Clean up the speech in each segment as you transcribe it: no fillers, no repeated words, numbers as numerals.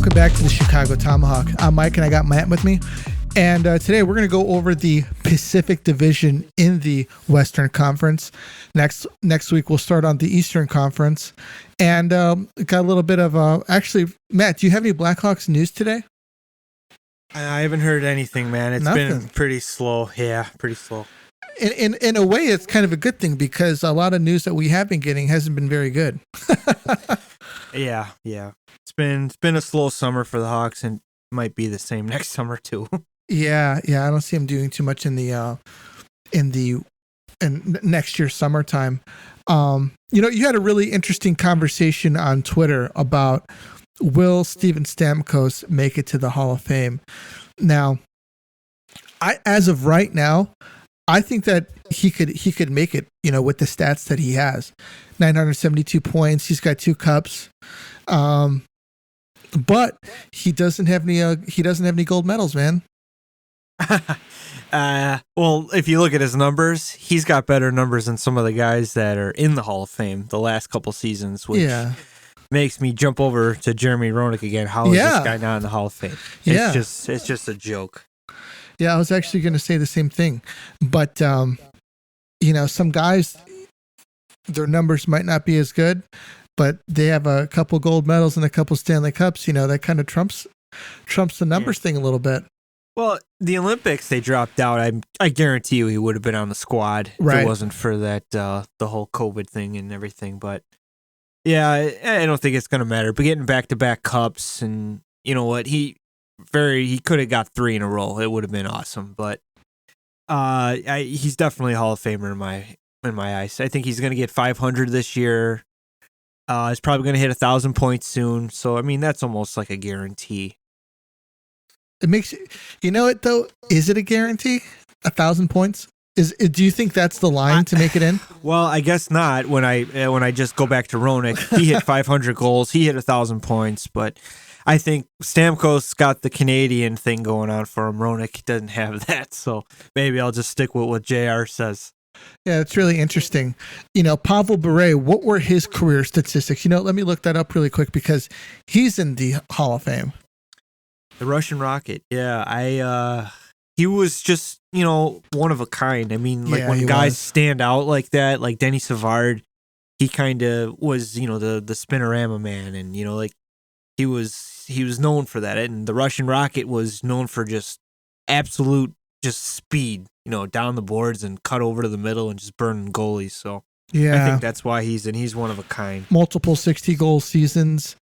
welcome back to the Chicago Tomahawk. I'm Mike and I got Matt with me. And today we're going to go over the Pacific Division in the Western Conference. Next week we'll start on the Eastern Conference. And got a little bit of, actually, Matt, do you have any Blackhawks news today? I haven't heard anything, man. It's been pretty slow. Yeah, pretty slow. In a way, it's kind of a good thing because a lot of news that we have been getting hasn't been very good. Yeah. It's been a slow summer for the Hawks, and might be the same next summer too. Yeah. I don't see them doing too much in next year's summertime. You had a really interesting conversation on Twitter about will Steven Stamkos make it to the Hall of Fame? Now, as of right now, I think that he could make it, with the stats that he has. 972 points, he's got 2 cups. But he doesn't have any gold medals, man. Well, if you look at his numbers, he's got better numbers than some of the guys that are in the Hall of Fame the last couple seasons, which makes me jump over to Jeremy Roenick again. How is this guy not in the Hall of Fame? It's just a joke. Yeah, I was actually going to say the same thing. But, some guys, their numbers might not be as good, but they have a couple gold medals and a couple Stanley Cups. That kind of trumps the numbers thing a little bit. Well, the Olympics, they dropped out. I guarantee you he would have been on the squad if it wasn't for that the whole COVID thing and everything. But, yeah, I don't think it's going to matter. But getting back-to-back cups and, you know what, he could have got 3 in a row. It would have been awesome. But he's definitely a Hall of Famer in my eyes. I think he's going to get 500 this year. He's probably going to hit 1,000 points soon. So, I mean, that's almost like a guarantee. It makes it though. Is it a guarantee? 1,000 points? Do you think that's the line to make it in? Well, I guess not. When I just go back to Roenick, he hit 500 goals. He hit 1,000 points, but I think Stamkos got the Canadian thing going on for him. Roenick doesn't have that, so maybe I'll just stick with what JR says. Yeah, it's really interesting. Pavel Bure, what were his career statistics? Let me look that up really quick because he's in the Hall of Fame. The Russian Rocket. Yeah, he was just, one of a kind. I mean, like when guys stand out like that, like Denny Savard, he kind of was, the spinorama man, and he was known for that. And the Russian Rocket was known for just absolute speed, down the boards and cut over to the middle and just burning goalies. So I think that's why he's one of a kind. Multiple 60-goal seasons.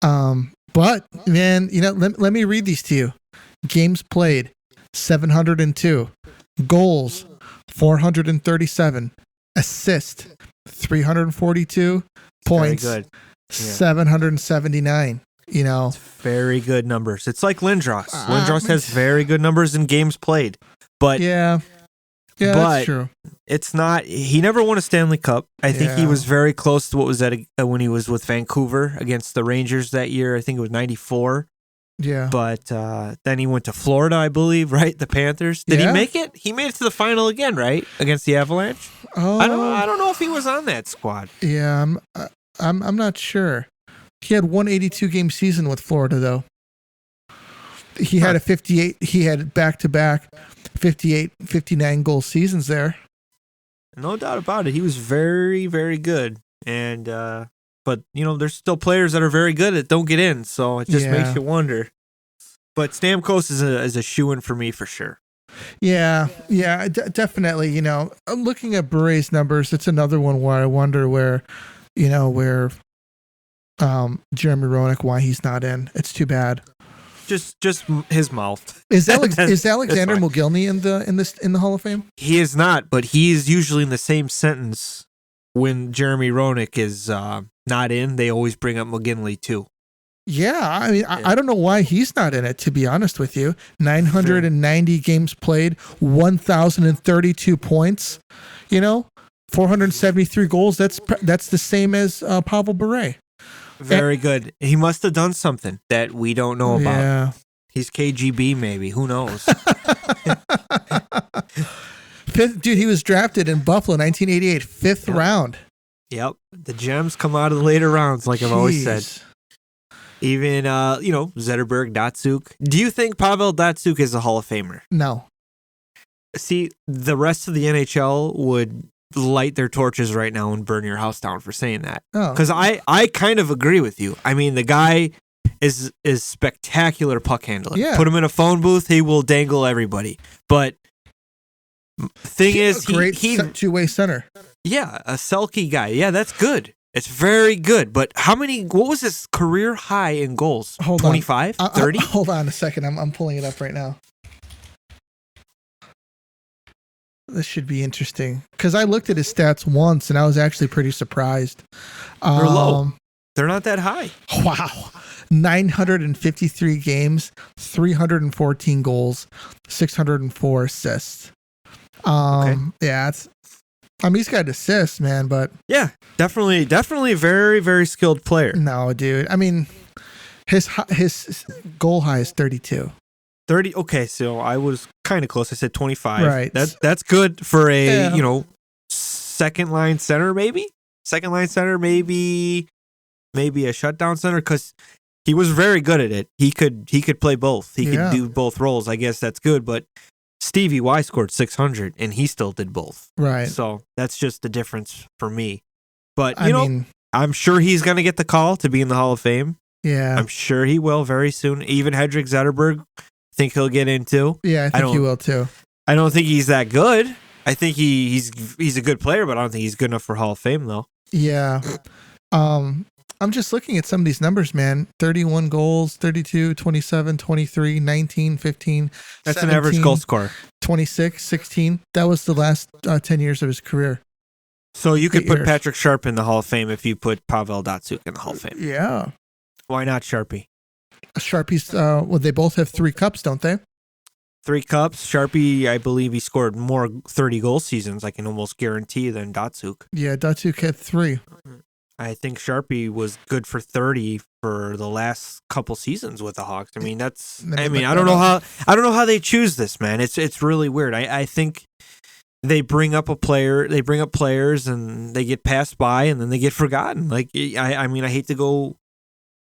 But man, let me read these to you. Games played, 702. Goals, 437. Assist, 342. Points, very good. 779. It's very good numbers. It's like Lindros. Lindros has very good numbers in games played. But that's true. It's not. He never won a Stanley Cup. I think he was very close to what was that when he was with Vancouver against the Rangers that year. I think it was 94. Yeah. But then he went to Florida, I believe, right? The Panthers. Did he make it? He made it to the final again, right? Against the Avalanche. Oh, I don't know if he was on that squad. Yeah, I'm not sure. He had 182 game season with Florida though. He had a 58. He had back-to-back 58, 59 goal seasons there. No doubt about it. He was very, very good. And but there's still players that are very good that don't get in, so it just makes you wonder. But Stamkos is a shoo-in for me for sure. Yeah, definitely. I'm looking at Bure's numbers. It's another one where I wonder where Jeremy Roenick, why he's not in. It's too bad. Just his mouth. Is Alexander Mogilny in the Hall of Fame? He is not, but he is usually in the same sentence when Jeremy Roenick is not in. They always bring up McGinley too. Yeah, I mean, I don't know why he's not in it, to be honest with you. 990 games played, 1,032 points, 473 goals. That's the same as Pavel Bure. Very good. He must have done something that we don't know about. Yeah. He's KGB, maybe. Who knows? Dude, he was drafted in Buffalo, 1988, 5th round. Yep. The gems come out of the later rounds, like I've always said. Even Zetterberg, Datsyuk. Do you think Pavel Datsyuk is a Hall of Famer? No. See, the rest of the NHL would light their torches right now and burn your house down for saying that. Because I kind of agree with you. I mean, the guy is spectacular puck handler. Yeah. Put him in a phone booth, he will dangle everybody. But thing is, great he two-way center. Yeah, a Selke guy. Yeah, that's good. It's very good. But what was his career high in goals? 25? 30? Hold on a second. I'm pulling it up right now. This should be interesting. Because I looked at his stats once, and I was actually pretty surprised. They're low. They're not that high. Wow. 953 games, 314 goals, 604 assists. Okay. Yeah, he's got assists, man, but yeah, definitely a very, very skilled player. No, dude. I mean, his goal high is 32. 30. Okay, so I was kind of close. I said 25. Right. That's good for a second line center, maybe. Second line center, maybe a shutdown center, because he was very good at it. He could play both. He could do both roles. I guess that's good, but Stevie Y scored 600 and he still did both. Right. So that's just the difference for me. But I'm sure he's going to get the call to be in the Hall of Fame. Yeah. I'm sure he will very soon. Even Hedrick Zetterberg, think he'll get into. Yeah, I think he will too. I don't think he's that good. I think he's a good player, but I don't think he's good enough for Hall of Fame though. Yeah. I'm just looking at some of these numbers, man. 31 goals, 32, 27, 23, 19, 15. That's 17, an average goal scorer. 26, 16. That was the last 10 years of his career. So you could put Patrick Sharp in the Hall of Fame if you put Pavel Datsyuk in the Hall of Fame. Yeah. Why not Sharpie? Sharpie's, they both have 3 cups, don't they? 3 cups. Sharpie, I believe he scored more 30-goal seasons, I can almost guarantee, than Datsyuk. Yeah, Datsyuk had 3. I think Sharpie was good for 30 for the last couple seasons with the I mean, I don't know how they choose this, man. It's really weird. I think they bring up players and they get passed by and then they get forgotten. Like, I mean, I hate to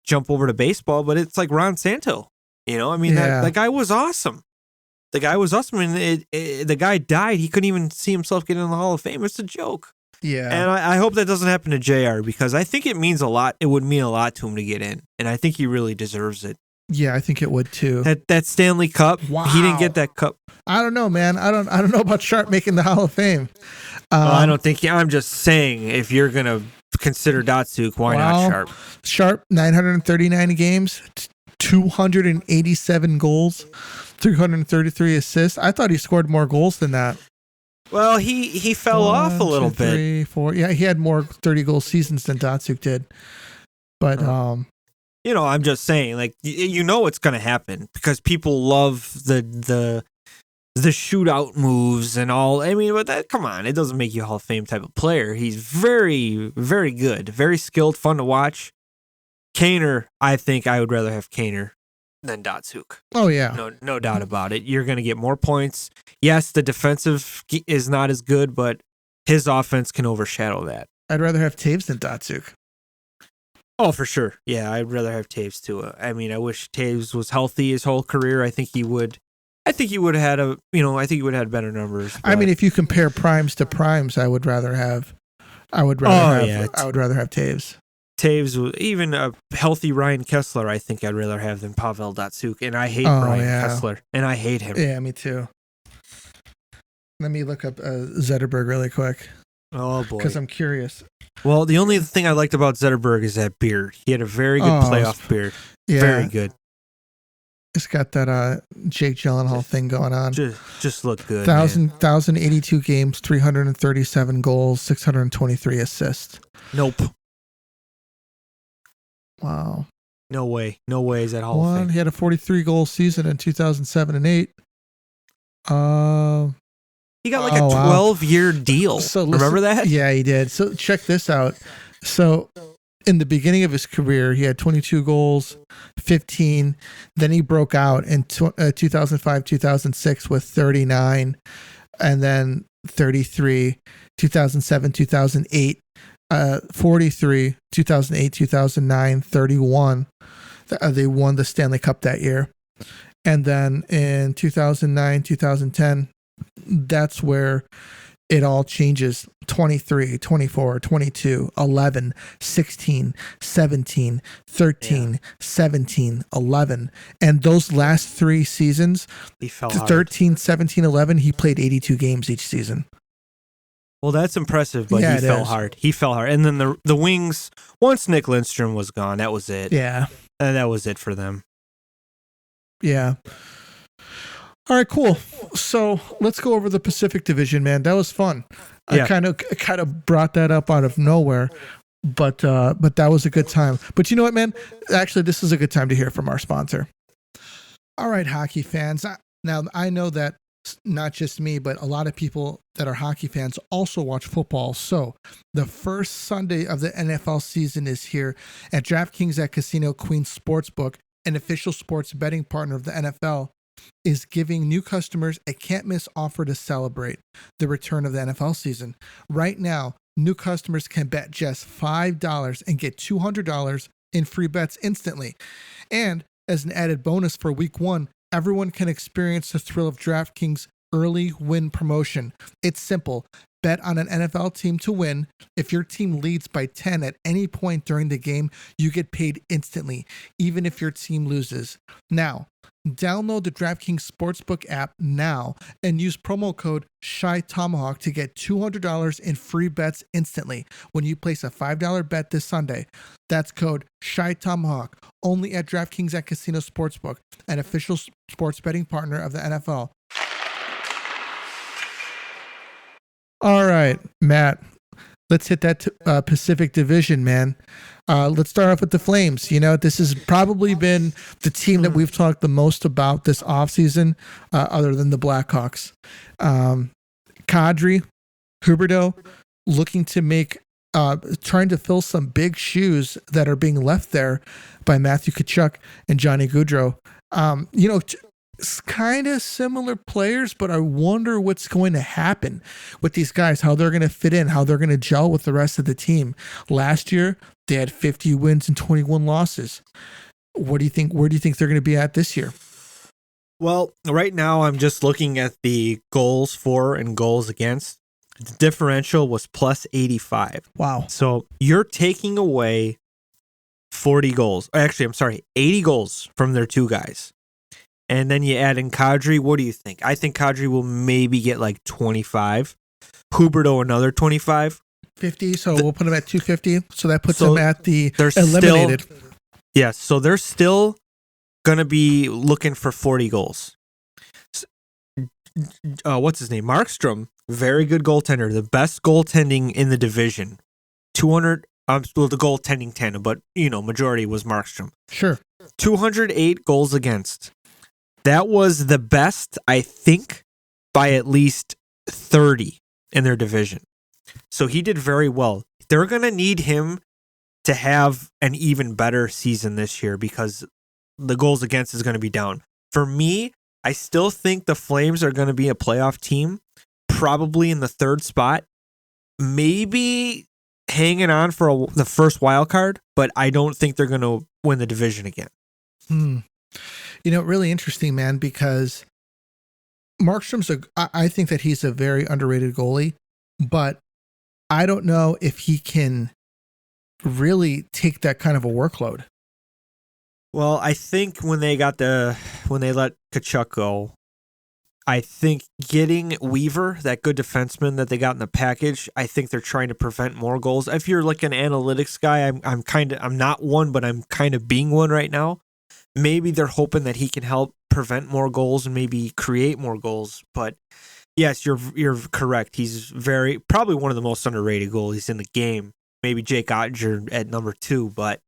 jump over to baseball, but it's like Ron Santo. I mean, that guy was awesome. The guy was awesome, and the guy died. He couldn't even see himself get in the Hall of Fame. It's a joke. Yeah. And I hope that doesn't happen to JR, because I think it means a lot. It would mean a lot to him to get in, and I think he really deserves it. Yeah, I think it would too. That Stanley Cup. Wow. He didn't get that cup. I don't know, man. I don't know about Sharp making the Hall of Fame. I don't think. I'm just saying, if you're gonna consider Datsyuk, why not Sharp? Sharp, 939 games, 287 goals, 333 assists. I thought he scored more goals than that. Well, he fell off a little bit. 3, 4. Yeah, he had more 30-goal seasons than Datsyuk did. But I'm just saying, like, it's going to happen because people love the shootout moves and all. I mean, but come on, it doesn't make you a Hall of Fame type of player. He's very, very good, very skilled, fun to watch. Kaner, I think I would rather have Kaner than Datsyuk. Oh, yeah. No doubt about it. You're going to get more points. Yes, the defensive is not as good, but his offense can overshadow that. I'd rather have Taves than Datsyuk. Oh, for sure. Yeah, I'd rather have Taves too. I mean, I wish Taves was healthy his whole career. I think he would have had better numbers. But... I mean, if you compare primes to primes, I would rather have Taves. Taves, even a healthy Ryan Kessler, I think I'd rather have than Pavel Datsyuk. And I hate Ryan Kessler. And I hate him. Yeah, me too. Let me look up Zetterberg really quick. Oh, boy. Because I'm curious. Well, the only thing I liked about Zetterberg is that beard. He had a very good playoff beard. Yeah. Very good. It's got that Jake Gyllenhaal thing going on. Just look good. 1,082 games, 337 goals, 623 assists. Nope. Wow. No way is that Hall of Fame. He had a 43-goal season in 2007 and 8. He got like a 12-year deal. So remember that? Yeah, he did. So check this out. So in the beginning of his career, he had 22 goals, 15. Then he broke out in 2005, 2006 with 39, and then 33, 2007, 2008. 43, 2008, 2009, 31. They won the Stanley Cup that year. And then in 2009, 2010, that's where it all changes. 23, 24, 22, 11, 16, 17, 13, 17, 11. And those last 3 seasons, he fell 13, 17, 11, he played 82 games each season. Well, that's impressive, but he fell hard. He fell hard. And then the Wings, once Nick Lindstrom was gone, that was it. Yeah. And that was it for them. Yeah. All right, cool. So let's go over the Pacific Division, man. That was fun. Yeah. I kind of brought that up out of nowhere, but that was a good time. But you know what, man? Actually, this is a good time to hear from our sponsor. All right, hockey fans. Now, I know that not just me, but a lot of people that are hockey fans also watch football. So the first Sunday of the NFL season is here, at DraftKings at Casino Queen Sportsbook, an official sports betting partner of the NFL, is giving new customers a can't-miss offer to celebrate the return of the NFL season. Right now, new customers can bet just $5 and get $200 in free bets instantly. And as an added bonus for Week 1, everyone can experience the thrill of DraftKings early win promotion. It's simple. Bet on an NFL team to win. If your team leads by 10 at any point during the game, you get paid instantly, even if your team loses. Now, download the DraftKings Sportsbook app now and use promo code ShyTomahawk to get $200 in free bets instantly when you place a $5 bet this Sunday. That's code ShyTomahawk, only at DraftKings at Casino Sportsbook, an official sports betting partner of the NFL. All right, Matt, let's hit that Pacific Division, man. Let's start off with the Flames. You know, this has probably been the team that we've talked the most about this offseason, other than the Blackhawks. Kadri, Huberdeau, looking to make, trying to fill some big shoes that are being left there by Matthew Tkachuk and Johnny Gaudreau. You know, kind of similar players, but I wonder what's going to happen with these guys, how they're going to fit in, how they're going to gel with the rest of the team. Last year, they had 50 wins and 21 losses. What do you think? Where do you think they're going to be at this year? Well, right now I'm just looking at the goals for and goals against. The differential was plus 85. Wow. So you're taking away 40 goals. Actually, I'm sorry, 80 goals from their 2 guys. And then you add in Kadri. What do you think? I think Kadri will maybe get like 25. Huberdeau another 25. 50. So we'll put them at 250. So that puts them at the eliminated. Yes. So they're still going to be looking for 40 goals. What's his name? Markstrom. Very good goaltender. The best goaltending in the division. 200. Well, the goaltending tandem, but majority was Markstrom. Sure. 208 goals against. That was the best, I think, by at least 30 in their division. So he did very well. They're going to need him to have an even better season this year because the goals against is going to be down. For me, I still think the Flames are going to be a playoff team, probably in the 3rd spot, maybe hanging on for the first wild card, but I don't think they're going to win the division again. Really interesting, man, because Markstrom's I think that he's a very underrated goalie, but I don't know if he can really take that kind of a workload. Well, I think when they let Tkachuk go, I think getting Weaver, that good defenseman that they got in the package, I think they're trying to prevent more goals. If you're like an analytics guy, I'm not one, but I'm kind of being one right now. Maybe they're hoping that he can help prevent more goals and maybe create more goals. But yes, you're correct. He's probably one of the most underrated goalies in the game. Maybe Jake Ottinger at number 2, but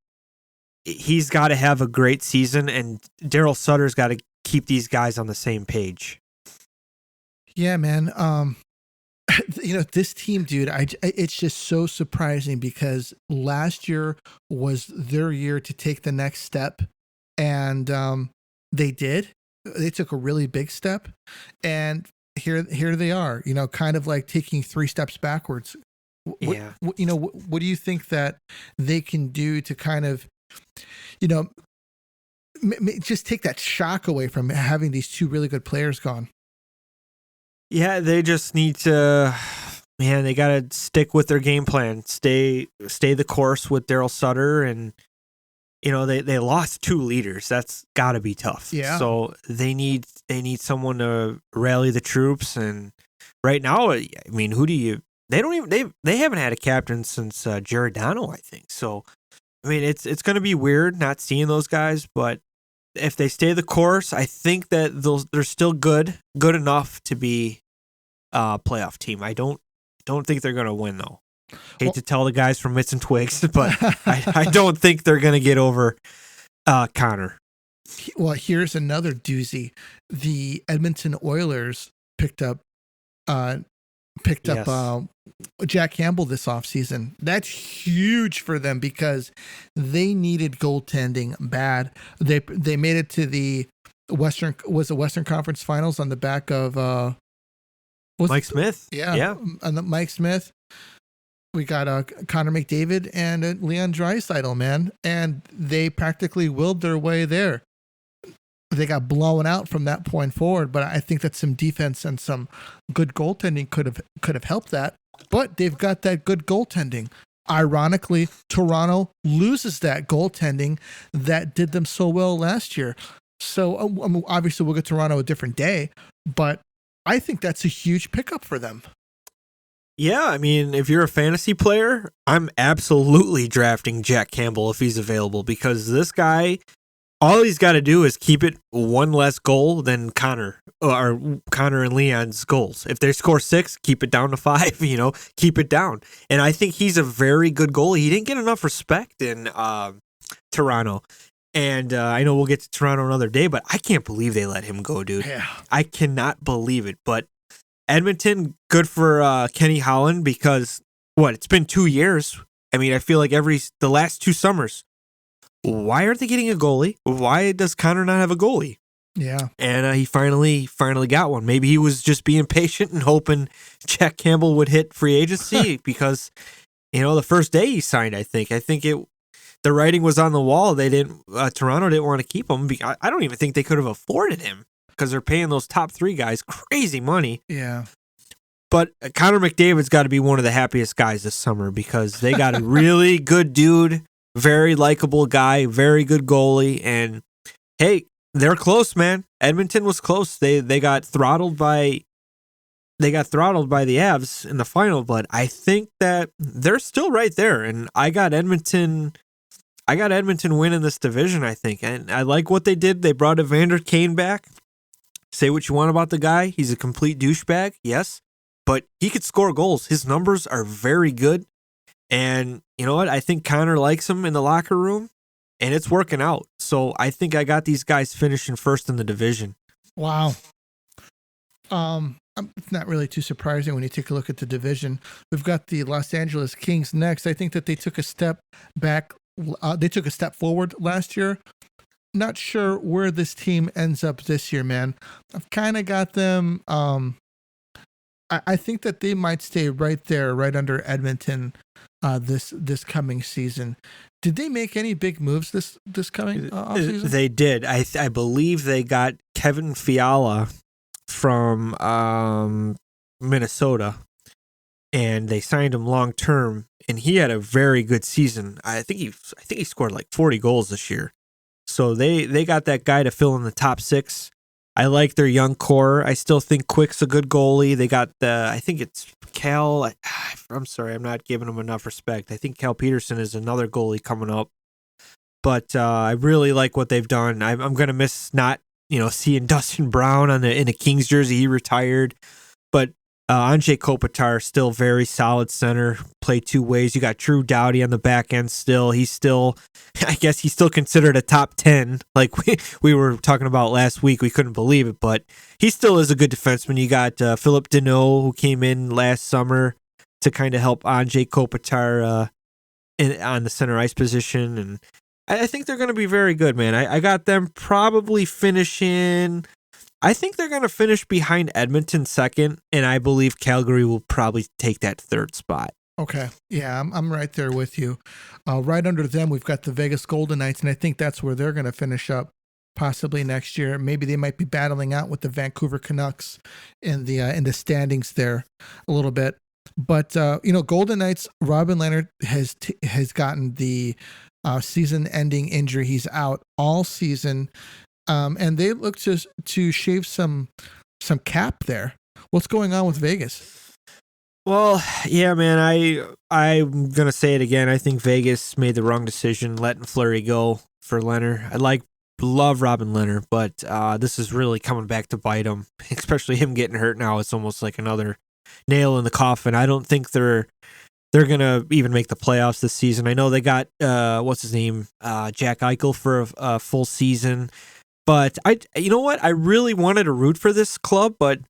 he's got to have a great season, and Daryl Sutter's got to keep these guys on the same page. Yeah, man. This team, dude, it's just so surprising because last year was their year to take the next step. And they did. They took a really big step, and here they are. Kind of like taking 3 steps backwards. What do you think that they can do to kind of, just take that shock away from having these two really good players gone. Yeah, they just need to. Man, they got to stick with their game plan. Stay the course with Daryl Sutter, and they lost 2 leaders. That's got to be tough. Yeah. So they need someone to rally the troops. And right now, I mean, who do you? They don't even they haven't had a captain since Giordano, I think. So I mean, it's going to be weird not seeing those guys, but if they stay the course, I think that they're still good enough to be a playoff team. I don't think they're going to win, though. Hate to tell the guys from Mitts and Twigs, but I don't think they're going to get over Connor. Well, here's another doozy. The Edmonton Oilers picked up Jack Campbell this offseason. That's huge for them because they needed goaltending bad. They made it to the Western Conference Finals on the back of Mike Smith. Yeah. On the Mike Smith. We got Connor McDavid and Leon Draisaitl, man, and they practically willed their way there. They got blown out from that point forward, but I think that some defense and some good goaltending could have helped that. But they've got that good goaltending. Ironically, Toronto loses that goaltending that did them so well last year. So obviously we'll get Toronto a different day, but I think that's a huge pickup for them. Yeah, I mean, if you're a fantasy player, I'm absolutely drafting Jack Campbell if he's available, because this guy, all he's got to do is keep it 1 less goal than Connor and Leon's goals. If they score 6, keep it down to 5, keep it down. And I think he's a very good goalie. He didn't get enough respect in Toronto. And I know we'll get to Toronto another day, but I can't believe they let him go, dude. Yeah. I cannot believe it. But Edmonton, good for Kenny Holland, because it's been 2 years. I mean, I feel like the last 2 summers, why aren't they getting a goalie? Why does Connor not have a goalie? Yeah. And he finally got one. Maybe he was just being patient and hoping Jack Campbell would hit free agency because, the first day he signed, I think the writing was on the wall. They Toronto didn't want to keep him. I don't even think they could have afforded him, because they're paying those top 3 guys crazy money. Yeah. But Connor McDavid's got to be one of the happiest guys this summer, because they got a really good dude, very likable guy, very good goalie. And hey, they're close, man. Edmonton was close. They got throttled by the Avs in the final, but I think that they're still right there. And I got Edmonton winning this division, I think. And I like what they did. They brought Evander Kane back. Say what you want about the guy. He's a complete douchebag, yes, but he could score goals. His numbers are very good. And you know what? I think Connor likes him in the locker room, and it's working out. So I think I got these guys finishing first in the division. Wow. It's not really too surprising when you take a look at the division. We've got the Los Angeles Kings next. I think that they took a step back. They took a step forward last year. Not sure where this team ends up this year, man. I've kind of got them. I think that they might stay right there, right under Edmonton, this coming season. Did they make any big moves this coming offseason? They did. I believe they got Kevin Fiala from Minnesota, and they signed him long term, and he had a very good season. I think he scored like 40 goals this year. So they got that guy to fill in the top 6. I like their young core. I still think Quick's a good goalie. They got I think it's Cal. I'm sorry, I'm not giving him enough respect. I think Cal Peterson is another goalie coming up. But I really like what they've done. I'm going to miss not seeing Dustin Brown in a Kings jersey. He retired. But Andrzej Kopitar, still very solid center, play 2 ways. You got Drew Doughty on the back end still. I guess he's still considered a top 10, like we were talking about last week. We couldn't believe it, but he still is a good defenseman. You got Philip Deneau, who came in last summer to kind of help Andrzej Kopitar on the center ice position. And I think they're going to be very good, man. I got them probably finishing... I think they're going to finish behind Edmonton second, and I believe Calgary will probably take that 3rd spot. Okay. Yeah, I'm right there with you. Right under them, we've got the Vegas Golden Knights, and I think that's where they're going to finish up. possibly next year. Maybe they might be battling out with the Vancouver Canucks in the standings there a little bit. But Golden Knights, Robin Leonard has gotten the season-ending injury. He's out all season, and they look to shave some cap there. What's going on with Vegas? Well, yeah, man, I'm gonna say it again. I think Vegas made the wrong decision letting Fleury go for Leonard. Love Robin Leonard, but this is really coming back to bite him, especially him getting hurt now. It's almost like another nail in the coffin. I don't think they're gonna even make the playoffs this season. I know they got what's his name, Jack Eichel for a full season, but you know what? I really wanted to root for this club, but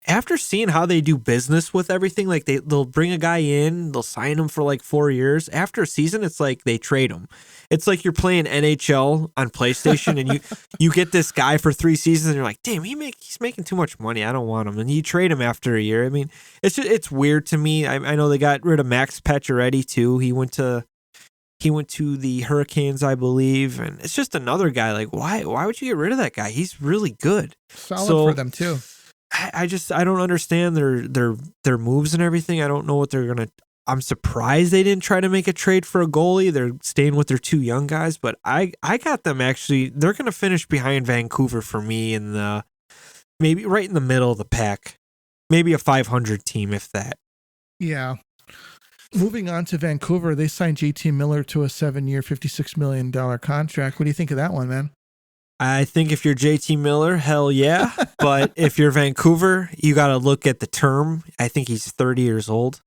after seeing how they do business with everything, like they'll bring a guy in, they'll sign him for like 4 years. After a season, it's like they trade him. It's like you're playing NHL on PlayStation and you get this guy for 3 seasons and you're like, damn, he's making too much money. I don't want him. And you trade him after a year. I mean, it's weird to me. I know they got rid of Max Pacioretty too. He went to the Hurricanes, I believe, and it's just another guy. Like, why would you get rid of that guy? He's really good. Solid for them too. I don't understand their moves and everything. I don't know what they're gonna. I'm surprised they didn't try to make a trade for a goalie. They're staying with their 2 young guys, but I got them actually. They're gonna finish behind Vancouver for me in the maybe right in the middle of the pack, maybe a 500 team if that. Yeah. Moving on to Vancouver, they signed JT Miller to a 7-year, $56 million contract. What do you think of that one, man? I think if you're JT Miller, hell yeah. But if you're Vancouver, you got to look at the term. I think he's 30 years old.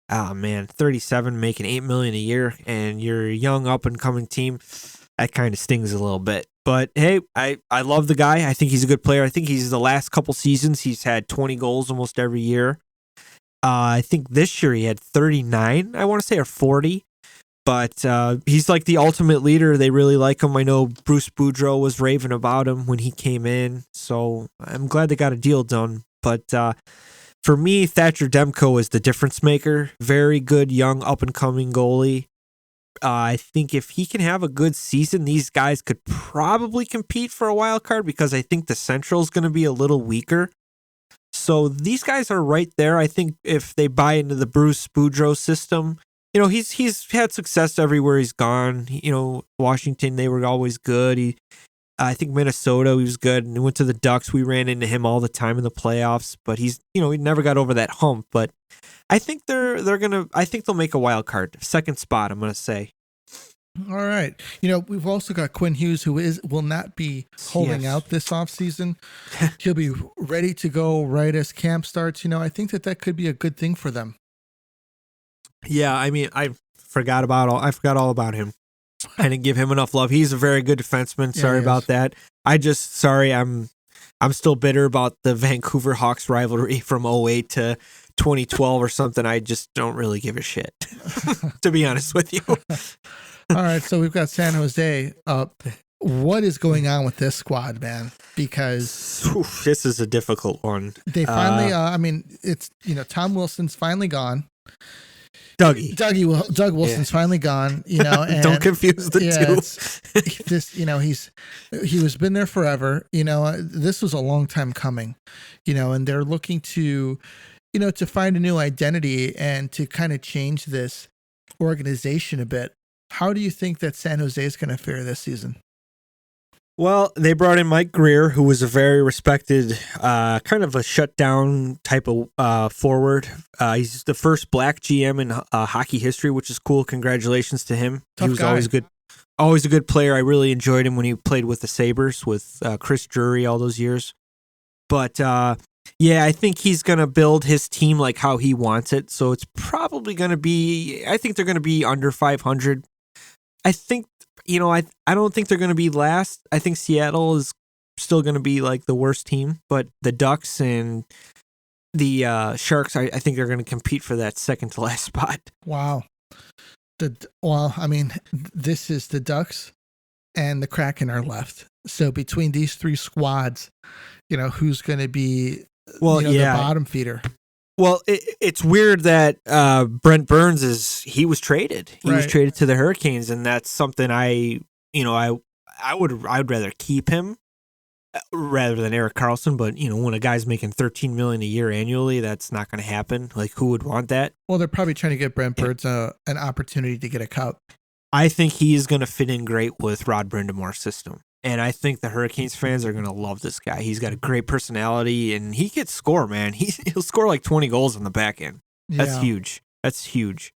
Oh, man, 37, making $8 million a year, and you're a young, up-and-coming team. That kind of stings a little bit. But, hey, I love the guy. I think he's a good player. I think he's the last couple seasons, he's had 20 goals almost every year. I think this year he had 39, I want to say, or 40. But he's like the ultimate leader. They really like him. I know Bruce Boudreau was raving about him when he came in. So I'm glad they got a deal done. But for me, Thatcher Demko is the difference maker. Very good, young, up-and-coming goalie. I think if he can have a good season, these guys could probably compete for a wild card because I think the Central is going to be a little weaker. So these guys are right there. I think if they buy into the Bruce Boudreau system, he's had success everywhere he's gone. Washington, they were always good. I think Minnesota, he was good. And he went to the Ducks. We ran into him all the time in the playoffs, but he never got over that hump. But I think I think they'll make a wild card. Second spot, I'm gonna say. All right. We've also got Quinn Hughes, who will not be holding out this offseason. He'll be ready to go right as camp starts. I think that could be a good thing for them. Yeah, I mean, I forgot all about him. I didn't give him enough love. He's a very good defenseman. Sorry about that. I'm still bitter about the Vancouver Hawks rivalry from 2008 to 2012 or something. I just don't really give a shit, to be honest with you. All right, so we've got San Jose. What is going on with this squad, man? Because this is a difficult one. They finally, it's Tom Wilson's finally gone. Doug Wilson's finally gone, and don't confuse the two. He was been there forever, this was a long time coming, and they're looking to, to find a new identity and to kind of change this organization a bit. How do you think that San Jose is going to fare this season? Well, they brought in Mike Greer, who was a very respected, kind of a shutdown type of forward. He's the first black GM in hockey history, which is cool. Congratulations to him. Tough he was guy. always a good player. I really enjoyed him when he played with the Sabres with Chris Drury all those years. But yeah, I think he's going to build his team like how he wants it. So it's probably going to be, I think they're going to be under 500. I think, I don't think they're going to be last. I think Seattle is still going to be like the worst team, but the Ducks and the Sharks, I think they're going to compete for that second to last spot. Wow. This is the Ducks and the Kraken are left. So between these 3 squads, who's going to be the bottom feeder? Well, it's weird that Brent Burns was traded. He was traded to the Hurricanes, and that's something I would rather keep him rather than Erik Karlsson. But when a guy's making $13 million a year annually, that's not going to happen. Like, who would want that? Well, they're probably trying to get Brent Burns an opportunity to get a cup. I think he is going to fit in great with Rod Brindamore's system. And I think the Hurricanes fans are going to love this guy. He's got a great personality, and he can score, man. He'll score like 20 goals on the back end. Yeah. That's huge. That's huge.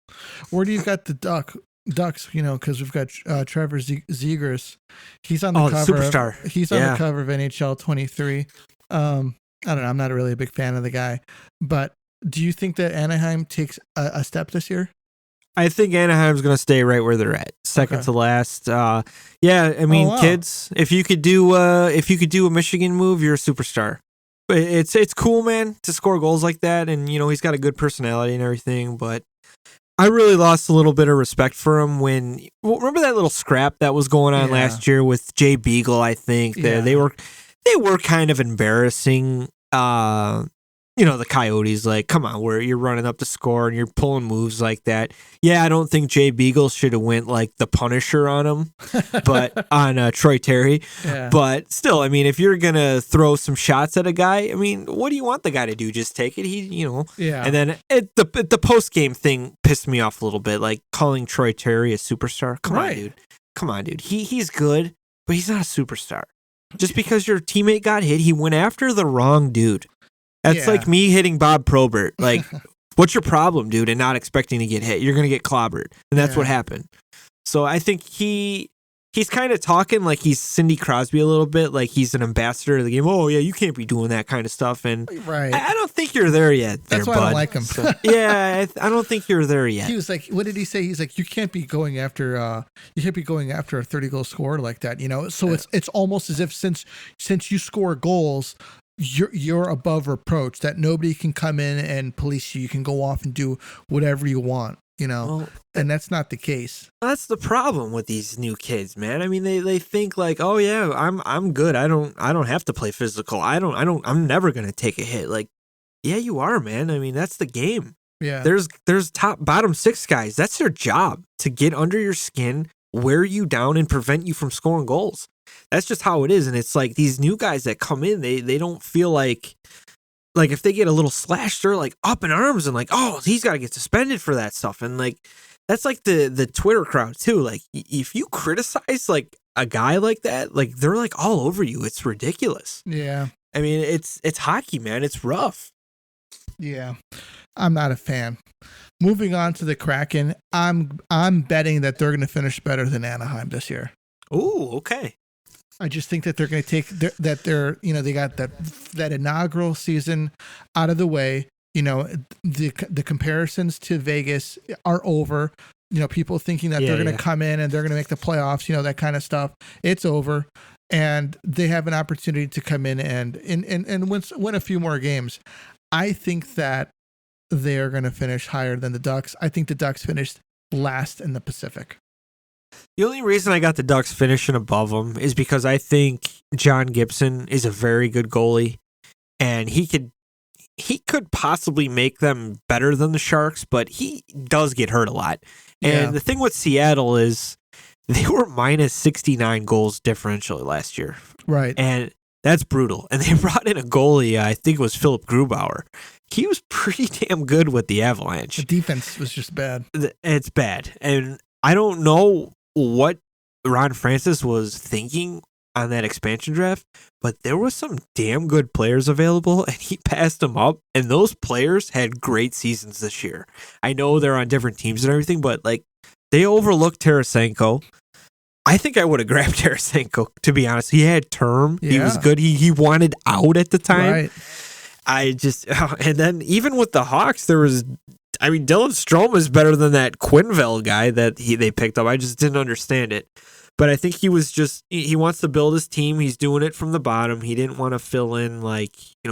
Where do you got the Ducks? Because we've got Trevor Zegras. He's on the cover. Superstar. He's on the cover of NHL 23. I don't know. I'm not really a big fan of the guy. But do you think that Anaheim takes a step this year? I think Anaheim's going to stay right where they're at, second to last. Kids, if you could do a Michigan move, you're a superstar. It's cool, man, to score goals like that, and he's got a good personality and everything. But I really lost a little bit of respect for him remember that little scrap that was going on last year with Jay Beagle. I think they were kind of embarrassing. The Coyotes, like, come on, where you're running up the score and you're pulling moves like that. Yeah, I don't think Jay Beagle should have went like the Punisher on him, but on Troy Terry. Yeah. But still, I mean, if you're gonna throw some shots at a guy, I mean, what do you want the guy to do? Just take it? Yeah. And then the post game thing pissed me off a little bit, like calling Troy Terry a superstar. Come on, dude. He's good, but he's not a superstar. Just because your teammate got hit, he went after the wrong dude. That's like me hitting Bob Probert. Like, what's your problem, dude? And not expecting to get hit. You're going to get clobbered. And that's what happened. So I think he's kind of talking like he's Cindy Crosby a little bit, like he's an ambassador of the game. Oh, yeah, you can't be doing that kind of stuff. And I don't think you're there yet. That's why bud. I don't like him. So, I don't think you're there yet. He was like, what did he say? He's like, you can't be going after a 30-goal scorer like that, So it's almost as if since you score goals, you're above reproach, that nobody can come in and police you. You can go off and do whatever you want, and that's not the case. That's the problem with these new kids, man. I mean, they think like, oh yeah, I'm good. I don't have to play physical. I'm never going to take a hit. Like, yeah, you are, man. I mean, that's the game. Yeah. There's bottom six guys. That's their job, to get under your skin, wear you down, and prevent you from scoring goals. That's just how it is. And it's like these new guys that come in, they don't feel like if they get a little slash, they're like up in arms and like, oh, he's got to get suspended for that stuff. And like, that's like the Twitter crowd too. Like, if you criticize like a guy like that, like they're like all over you. It's ridiculous. Yeah. I mean, it's hockey, man. It's rough. Yeah. I'm not a fan. Moving on to the Kraken, I'm betting that they're going to finish better than Anaheim this year. Oh, okay. I just think that they're going to take they got that inaugural season out of the way. The comparisons to Vegas are over. People thinking that they're going to come in and they're going to make the playoffs, that kind of stuff. It's over. And they have an opportunity to come in and win a few more games. I think that they are going to finish higher than the Ducks. I think the Ducks finished last in the Pacific. The only reason I got the Ducks finishing above them is because I think John Gibson is a very good goalie, and he could possibly make them better than the Sharks, but he does get hurt a lot. And the thing with Seattle is they were minus 69 goals differentially last year. Right. And that's brutal. And they brought in a goalie, I think it was Philip Grubauer. He was pretty damn good with the Avalanche. The defense was just bad. It's bad. And I don't know what Ron Francis was thinking on that expansion draft, but there was some damn good players available, and he passed them up, and those players had great seasons this year. I know they're on different teams and everything, but like they overlooked Tarasenko. I think I would have grabbed Tarasenko, to be honest. He had term. Yeah. He was good. He wanted out at the time. Right. And then even with the Hawks, Dylan Strome is better than that Quinville guy that they picked up. I just didn't understand it. But I think he wants to build his team. He's doing it from the bottom. He didn't want to fill in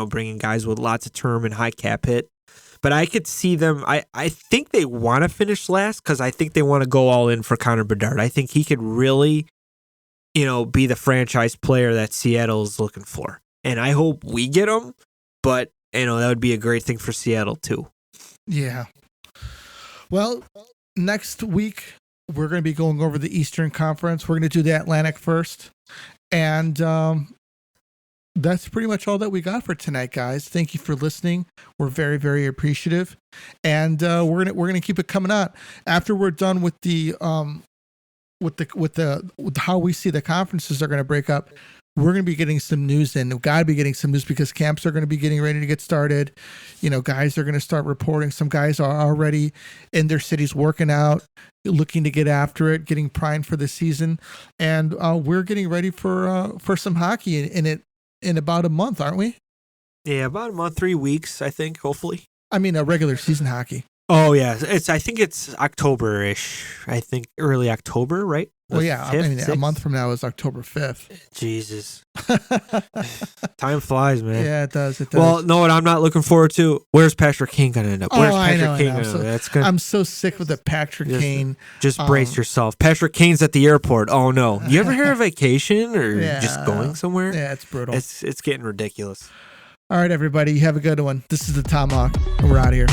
bringing guys with lots of term and high cap hit. But I could see them. I think they want to finish last because I think they want to go all in for Connor Bedard. I think he could really, be the franchise player that Seattle is looking for. And I hope we get him. But, that would be a great thing for Seattle, too. Yeah. Well, next week, we're going to be going over the Eastern Conference. We're going to do the Atlantic first. And that's pretty much all that we got for tonight, guys. Thank you for listening. We're very, very appreciative, and we're gonna keep it coming out after we're done with the with how we see the conferences are going to break up. We're going to be getting some news in. We've got to be getting some news because camps are going to be getting ready to get started. Guys are going to start reporting. Some guys are already in their cities working out, looking to get after it, getting primed for the season, and we're getting ready for some hockey in about a month, aren't we? Yeah, about a month, 3 weeks, I think. Hopefully. I mean, a regular season hockey. Oh yeah, I think it's October-ish. I think early October, right? Well, yeah. 5th, I mean, 6th? A month from now is October 5th. Jesus, time flies, man. Yeah, it does. It does. Well, no, what I'm not looking forward to. Where's Patrick Kane gonna end up? Where's Patrick Kane gonna end up? I'm so sick with the Patrick Kane. Just brace yourself. Patrick Kane's at the airport. Oh no! You ever hear of vacation or just going somewhere? Yeah, it's brutal. It's getting ridiculous. All right, everybody, have a good one. This is the Tomahawk, and we're out of here.